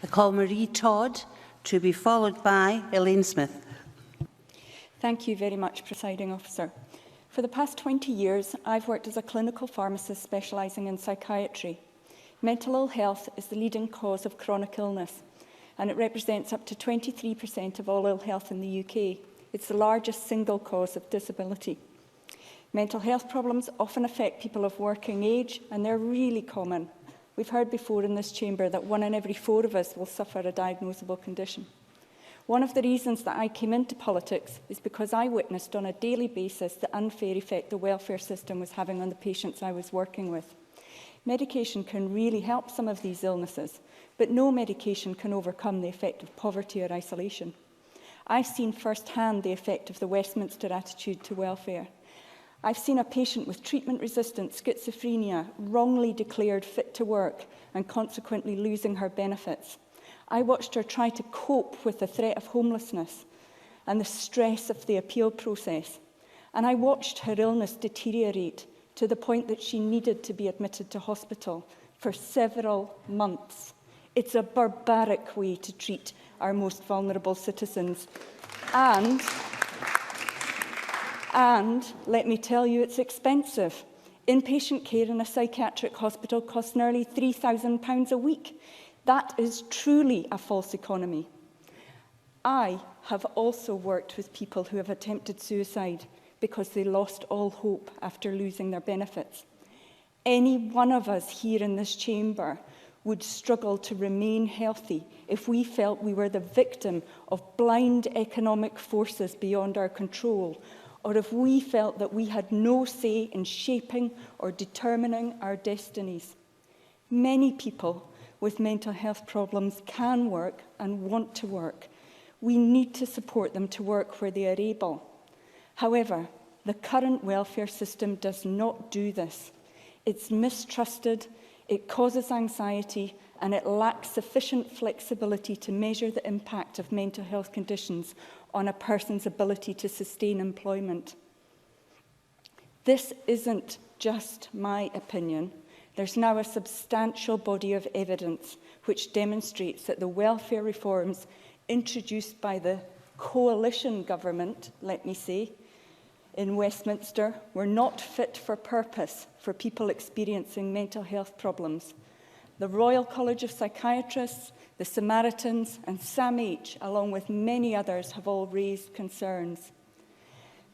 I call Maree Todd, to be followed by Elaine Smith. Thank you very much, Presiding Officer. For the past 20 years, I've worked as a clinical pharmacist specialising in psychiatry. Mental ill health is the leading cause of chronic illness, and it represents up to 23% of all ill health in the UK. It's the largest single cause of disability. Mental health problems often affect people of working age, and they're really common. We've heard before in this chamber that 1 in every 4 of us will suffer a diagnosable condition. One of the reasons that I came into politics is because I witnessed on a daily basis the unfair effect the welfare system was having on the patients I was working with. Medication can really help some of these illnesses, but no medication can overcome the effect of poverty or isolation. I've seen firsthand the effect of the Westminster attitude to welfare. I've seen a patient with treatment-resistant schizophrenia wrongly declared fit to work and consequently losing her benefits. I watched her try to cope with the threat of homelessness and the stress of the appeal process. And I watched her illness deteriorate to the point that she needed to be admitted to hospital for several months. It's a barbaric way to treat our most vulnerable citizens. And let me tell you, it's expensive. Inpatient care in a psychiatric hospital costs nearly £3,000 a week. That is truly a false economy. I have also worked with people who have attempted suicide because they lost all hope after losing their benefits. Any one of us here in this chamber would struggle to remain healthy if we felt we were the victim of blind economic forces beyond our control, or if we felt that we had no say in shaping or determining our destinies. Many people with mental health problems can work and want to work. We need to support them to work where they are able. However, the current welfare system does not do this. It's mistrusted, it causes anxiety, and it lacks sufficient flexibility to measure the impact of mental health conditions on a person's ability to sustain employment. This isn't just my opinion. There's now a substantial body of evidence which demonstrates that the welfare reforms introduced by the coalition government, let me say, in Westminster were not fit for purpose for people experiencing mental health problems. The Royal College of Psychiatrists, the Samaritans and SAMH, along with many others, have all raised concerns.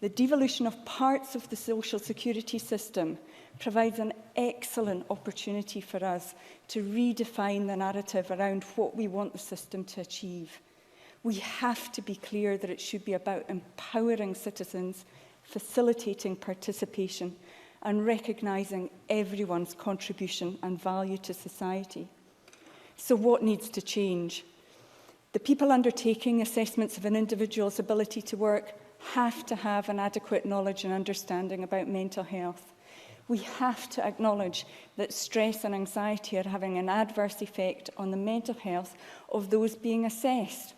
The devolution of parts of the social security system provides an excellent opportunity for us to redefine the narrative around what we want the system to achieve. We have to be clear that it should be about empowering citizens, facilitating participation, and recognising everyone's contribution and value to society. So what needs to change? The people undertaking assessments of an individual's ability to work have to have an adequate knowledge and understanding about mental health. We have to acknowledge that stress and anxiety are having an adverse effect on the mental health of those being assessed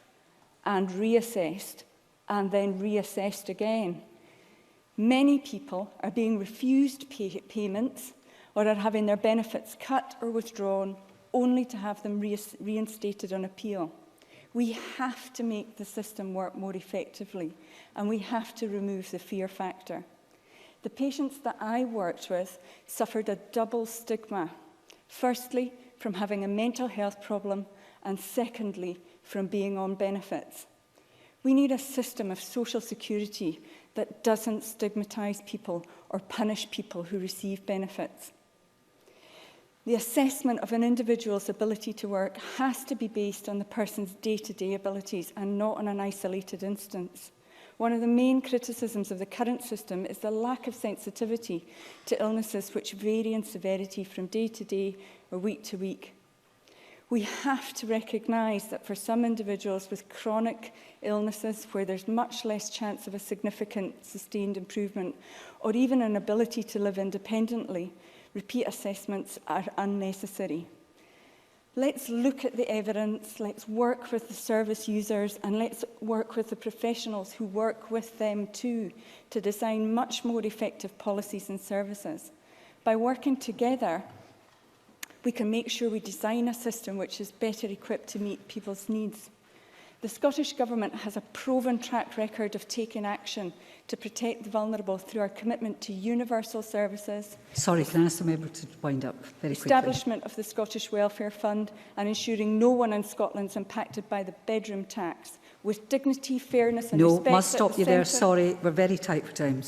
and reassessed and then reassessed again. Many people are being refused payments or are having their benefits cut or withdrawn only to have them reinstated on appeal. We have to make the system work more effectively, and we have to remove the fear factor. The patients that I worked with suffered a double stigma. Firstly, from having a mental health problem, and secondly, from being on benefits. We need a system of social security that doesn't stigmatise people or punish people who receive benefits. The assessment of an individual's ability to work has to be based on the person's day-to-day abilities and not on an isolated instance. One of the main criticisms of the current system is the lack of sensitivity to illnesses which vary in severity from day to day or week to week. We have to recognise that for some individuals with chronic illnesses where there's much less chance of a significant sustained improvement or even an ability to live independently, repeat assessments are unnecessary. Let's look at the evidence, let's work with the service users, and let's work with the professionals who work with them too to design much more effective policies and services. By working together, we can make sure we design a system which is better equipped to meet people's needs. The Scottish Government has a proven track record of taking action to protect the vulnerable through our commitment to universal services. Sorry, can I ask the member to wind up very quickly? Establishment of the Scottish Welfare Fund and ensuring no one in Scotland is impacted by the bedroom tax with dignity, fairness and No, respect. must stop at the you there. centre. Sorry, we're very tight for time.